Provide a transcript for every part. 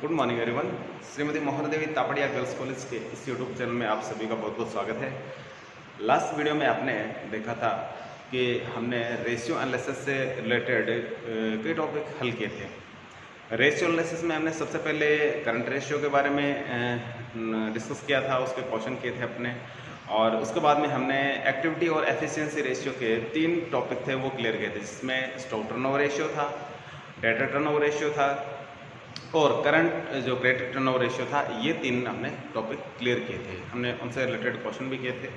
Good morning everyone. Shrimati Mohardevi Tapadia girls college के इस YouTube channel में आप सभी का बहुत बहुत स्वागत है। लास्ट वीडियो में आपने देखा था कि हमने रेशियो एनालिसिस से रिलेटेड कई टॉपिक हल किए थे। रेशियो एनालिसिस में हमने सबसे पहले करंट रेशियो के बारे में डिस्कस किया था, उसके क्वेश्चन किए थे अपने, और उसके बाद में हमने एक्टिविटी और एफिशिएंसी रेशियो के 3 टॉपिक थे वो क्लियर किए थे, जिसमें स्टॉक टर्नओवर रेशियो था, डेटा टर्नओवर रेशियो था और करंट जो क्रेडिट टर्नओवर रेशियो था। ये 3 हमने टॉपिक क्लियर किए थे, हमने उनसे रिलेटेड क्वेश्चन भी किए थे।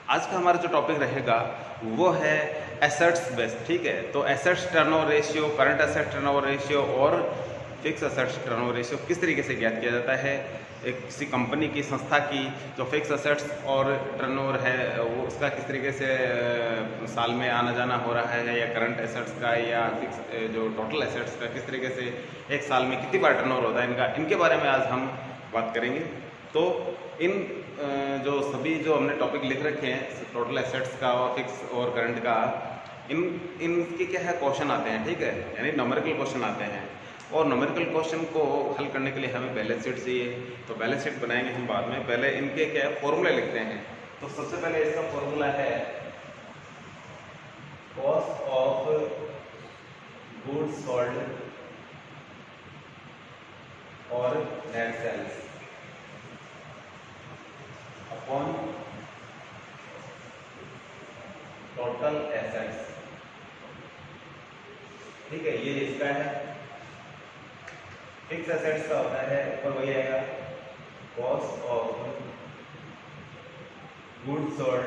आज का हमारा जो टॉपिक रहेगा वो है एसेट्स बेस्ड, ठीक है। तो assets turnover ratio, current asset turnover ratio और फिक्स एसेट्स टर्नओवर रेशियो किस तरीके से ज्ञात किया जाता है। एक किसी कंपनी की, संस्था की जो फिक्स एसेट्स और टर्नओवर है वो उसका किस तरीके से साल में आना जाना हो रहा है, या करंट एसेट्स का या फिक्स जो टोटल एसेट्स का किस तरीके से एक साल में कितनी बार टर्नओवर होता है इनका, इनके बारे में आज हम बात करेंगे। तो इन जो सभी जो हमने टॉपिक लिख रखे हैं टोटल एसेट्स का और फिक्स और करंट का, इनके क्या है क्वेश्चन आते हैं, ठीक है, यानी न्यूमेरिकल क्वेश्चन आते हैं। और न्यूमेरिकल क्वेश्चन को हल करने के लिए हमें बैलेंस शीट चाहिए, तो बैलेंस शीट बनाएंगे हम बाद में। पहले इनके क्या है फॉर्मूले लिखते हैं। तो सबसे पहले इसका फॉर्मूला है कॉस्ट ऑफ गुड्स सोल्ड और net sales upon total assets, ठीक है। ये इसका है। फिक्स एसेट्स का होता है ऊपर वही आएगा कॉस्ट ऑफ गुड्स सोल्ड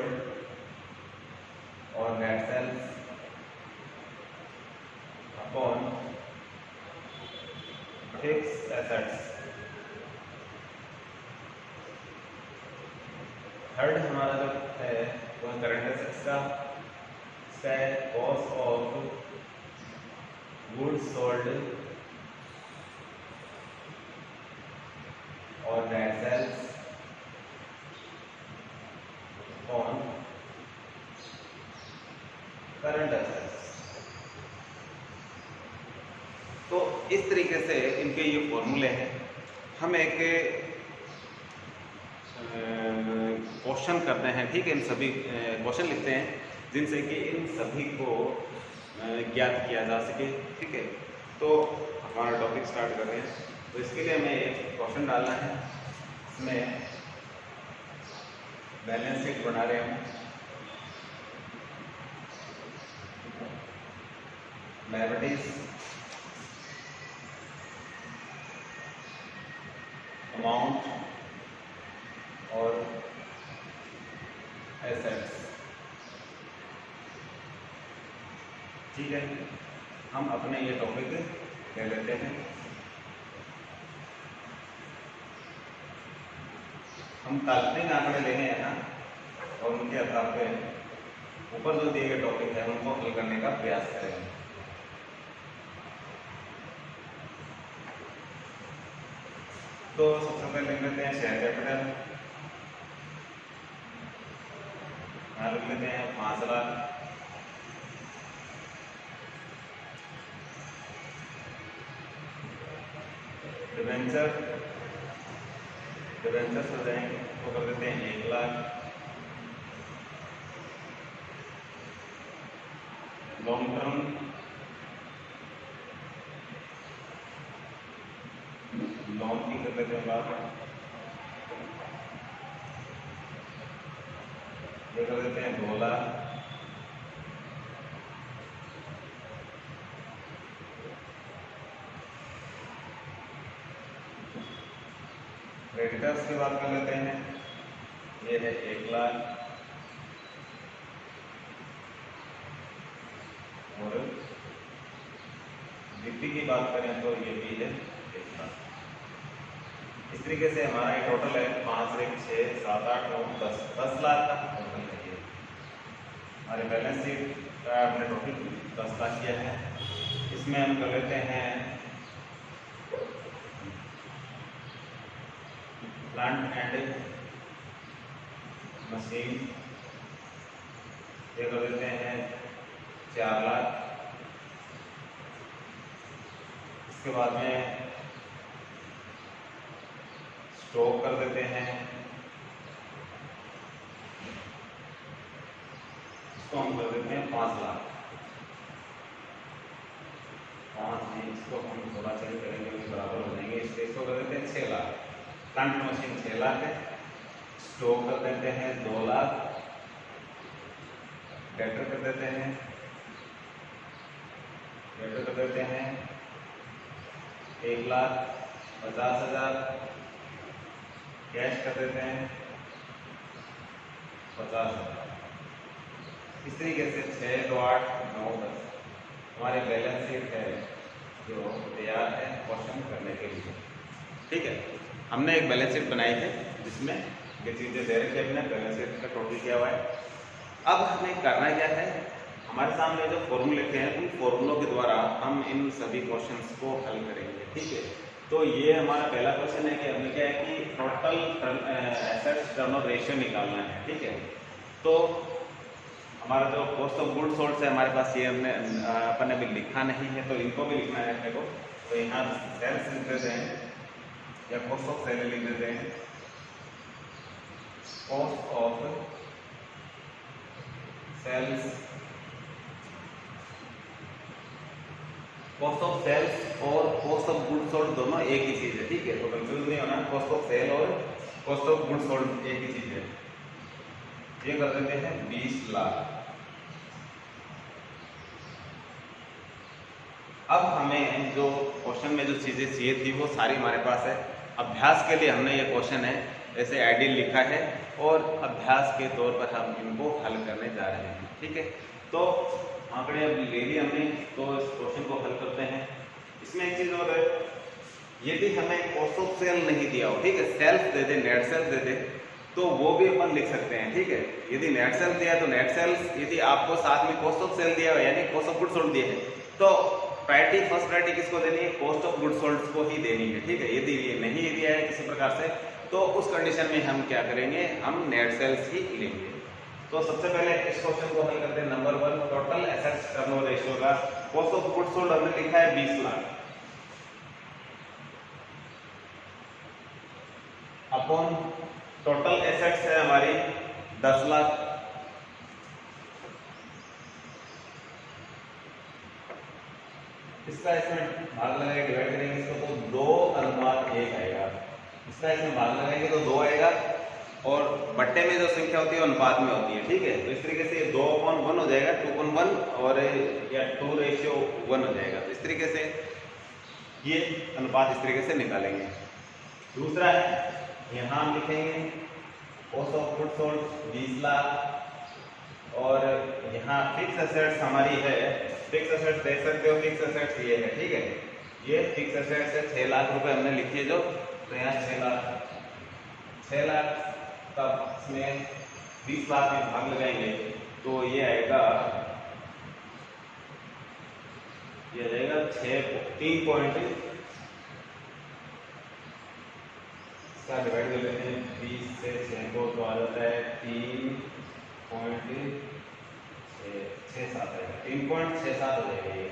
और net sales upon fix assets. Third हमारा जो है वो करंट एसेट्स का, इसका है कॉस्ट ऑफ गुड्स सोल्ड और net sales on current assets. तो इस तरीके से इनके ये फॉर्मूले हैं। हम एक क्वेश्चन करते हैं, ठीक है, इन सभी क्वेश्चन लिखते हैं जिनसे कि इन सभी को ज्ञात किया जा सके, ठीक है। तो हमारा टॉपिक स्टार्ट कर रहे हैं। तो इसके लिए हमें एक क्वेश्चन डालना है, इसमें बैलेंस शीट बना रहे हैं। लायबिलिटीज, अमाउंट और एसेट्स, ठीक है। हम अपने ये टॉपिक ले लेते हैं। हम काल्पनिक आंकड़े लेने हैं ना, और उनके आधार पे ऊपर जो दिए गए टॉपिक है उनको हल करने का प्रयास करेंगे। तो सबसे पहले लिख लेते हैं शेयर कैपिटल, यहाँ लिख लेते हैं 5 लाख। डिवेंचर हो जाएंगे तो कर देते हैं 1 लाख। लॉन्ग टर्म लोन की कर लेते हैं बात, ये कर देते हैं 2 लाख। क्रेडिटर्स की बात कर लेते हैं, ये है 1 लाख। और बिक्री की बात करें तो ये भी है 1 लाख। इस तरीके से हमारा ये टोटल है 5, 1, 6, 7, 8, 9, 10 लाख का टोटल है। ये हमारे बैलेंस शीट का हमने टोटल 10 लाख किया है। इसमें हम कर लेते हैं प्लांट एंड मशीन, ये कर देते हैं 4 लाख। इसके बाद में स्टॉक कर देते हैं, इसको हम कर देते हैं 5 लाख। 5 नहीं, इसको हम थोड़ा चेंज करेंगे, बराबर हो जाएंगे, इसको कर देते हैं 6 लाख। प्लांट मशीन 6 लाख है, स्टॉक कर देते हैं 2 लाख, डेटर कर देते हैं 1,50,000, कैश कर देते हैं 50,000। इस तरीके से 6, 2, 8, 9, 10 हमारे बैलेंस शीट है जो तैयार है क्वेश्चन करने के लिए। ठीक है, हमने एक बैलेंस शीट बनाई है जिसमें ये चीज़ें दे रखी है, हमने बैलेंस शीट का टोटल किया हुआ है। अब हमें करना क्या है, हमारे सामने जो फॉर्मूले लिखे हैं उन फॉर्मूलों के द्वारा हम इन सभी क्वेश्चंस को हल करेंगे। ठीक है, तो ये हमारा पहला क्वेश्चन है कि हमें क्या है कि टोटल एसेट्स टर्नओवर रेशियो निकालना है। ठीक है, तो हमारा जो कॉस्ट ऑफ गुड्स सोल्ड है हमारे पास, ये हमने अपन ने भी लिखा नहीं है तो इनको भी लिखना है अपने को। तो यहाँ सेल्स लिख देते हैं या कॉस्ट ऑफ सेल लिख देते हैं, cost of sales, cost of sales और कॉस्ट ऑफ गुड्स सोल्ड दोनों एक ही चीज है। ठीक है, तो कंफ्यूज नहीं होना, कॉस्ट ऑफ सेल और कॉस्ट ऑफ गुड्स सोल्ड एक ही चीज है। ये कर देते हैं 20 लाख। अब हमें जो क्वेश्चन में जो चीजें चाहिए थी वो सारी हमारे पास है। अभ्यास के लिए हमने ये क्वेश्चन है ऐसे आइडियल लिखा है और अभ्यास के तौर पर हम इनको हल करने जा रहे हैं। ठीक है, तो आंकड़े अब ले लिए हमने, तो इस क्वेश्चन को हल करते हैं। इसमें एक चीज और है, यदि हमें कॉस्ट ऑफ सेल नहीं दिया हो, ठीक है, सेल्स दे दे, नेट सेल्स दे दे, तो वो भी अपन लिख सकते हैं। ठीक है, यदि नेट सेल्स दिया तो नेट सेल्स, यदि आपको साथ में कॉस्ट ऑफ सेल दिया हो यानी कॉस्ट ऑफ गुड्स सोल्ड दिए है, तो प्रायोरिटी फर्स्ट प्रायोरिटी किसको देनी है, कॉस्ट ऑफ गुड्स सोल्ड को ही देनी है। ठीक है, यदि ये नहीं दिया है किसी प्रकार से तो उस कंडीशन में हम क्या करेंगे, हम नेट सेल्स ही लेंगे। तो सबसे पहले इस क्वेश्चन को हल करते हैं। Number 1, total assets turnover ratio का कॉस्ट ऑफ गुड्स सोल्ड हमने लिखा है 20 लाख अपॉन टोटल एसेट्स है हमारी 10 लाख। इसका इसमें भाग लगाएंगे, डिवाइड करेंगे इसको तो 2:1 आएगा। इसका इसमें भाग लगाएंगे तो 2 आएगा और बट्टे में जो संख्या होती है वो अनुपात में होती है। ठीक है, तो इस तरीके से 2/1 हो जाएगा, 2/1 और या 2:1 हो जाएगा। तो इस तरीके से ये अनुपात इस तरीके से निकालेंगे। दूसरा है, यहाँ हम लिखेंगे cost of goods sold 20 lakh और यहाँ फिक्स एसेट्स हमारी है, फिक्स एसेट्स देख सकते हो, फिक्स एसेट्स ये है। ठीक है, ये फिक्स एसेट्स है 6 लाख रुपए हमने लिखी है जो, तो यहाँ 6 लाख तब इसमें 20 लाख में भाग लगाएंगे तो ये आएगा 3 पॉइंट, इसका डिवाइड कर लेते हैं 20 से 6 को तो आ जाता है 3.67 आएगा, 3.67 हो जाएगा ये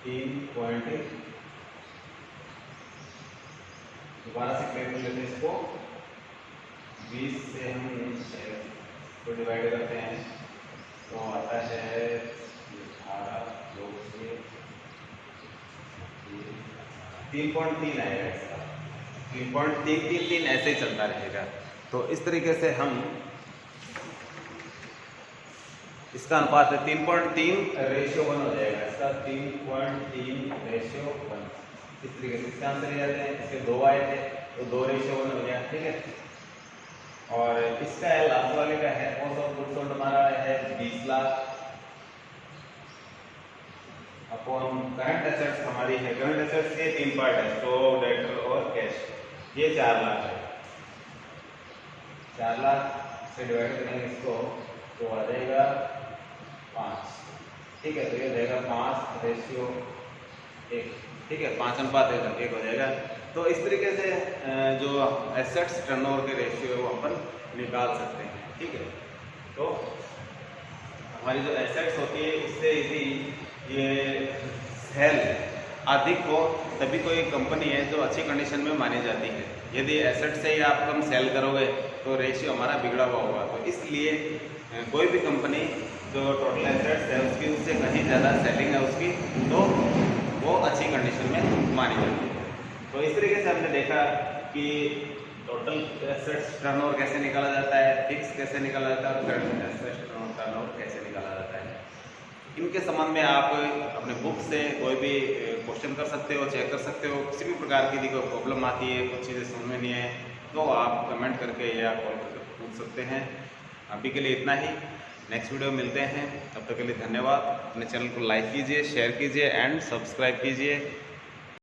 3. दोबारा से क्लियर कर लेते हैं इसको, 20 से हम को डिवाइड करते हैं तो आता है 3.3 आएगा इसका, 3.333 ऐसे ही चलता रहेगा। तो इस तरीके से हम इसका अनुपात है 3.3:1 हो जाएगा, इसका 3.3:1 इस तरीके से इसका आंसर जाते हैं। इसके 2 आए थे तो 2:1 हो गया। ठीक है, और इसका लास्ट वाले का है कॉस्ट ऑफ गुड्स सोल्ड हमारा है 20 लाख अपॉन करंट एसेट्स हमारी है, करंट एसेट्स के 3 पार्ट है, स्टॉक, डेटर और कैश, ये 4 लाख है। 4 लाख से डिवाइड करेंगे इसको तो आ जाएगा 5। ठीक है, तो ये रहेगा 5:1। ठीक है, 5:1 हो जाएगा। तो इस तरीके से जो एसेट्स टर्नओवर के रेशियो वो अपन निकाल सकते हैं। ठीक है, तो हमारी जो एसेट्स होती है इससे यदि ये सेल अधिक हो तभी कोई कंपनी है जो अच्छी कंडीशन में मानी जाती है। यदि एसेट से ही आप कम सेल करोगे तो रेशियो हमारा बिगड़ा हुआ होगा। तो इसलिए कोई भी कंपनी जो टोटल एसेट्स है उसकी उससे कहीं ज़्यादा सेलिंग है उसकी, तो वो अच्छी कंडीशन में मानी जाती है। तो इस तरीके से हमने देखा कि टोटल एसेट्स टर्नओवर कैसे निकाला जाता है, फिक्स कैसे निकाला जाता है और करंट एसेट्स टर्नओवर कैसे निकाला जाता है। इनके संबंध में आप अपने बुक से कोई भी क्वेश्चन कर सकते हो, चेक कर सकते हो। किसी भी प्रकार की यदि कोई प्रॉब्लम आती है, कुछ चीज़ें समझ में नहीं है, तो आप कमेंट करके या कॉल करके पूछ सकते हैं। अभी के लिए इतना ही, नेक्स्ट वीडियो मिलते हैं। तब तक के लिए धन्यवाद। अपने चैनल को लाइक कीजिए, शेयर कीजिए एंड सब्सक्राइब कीजिए।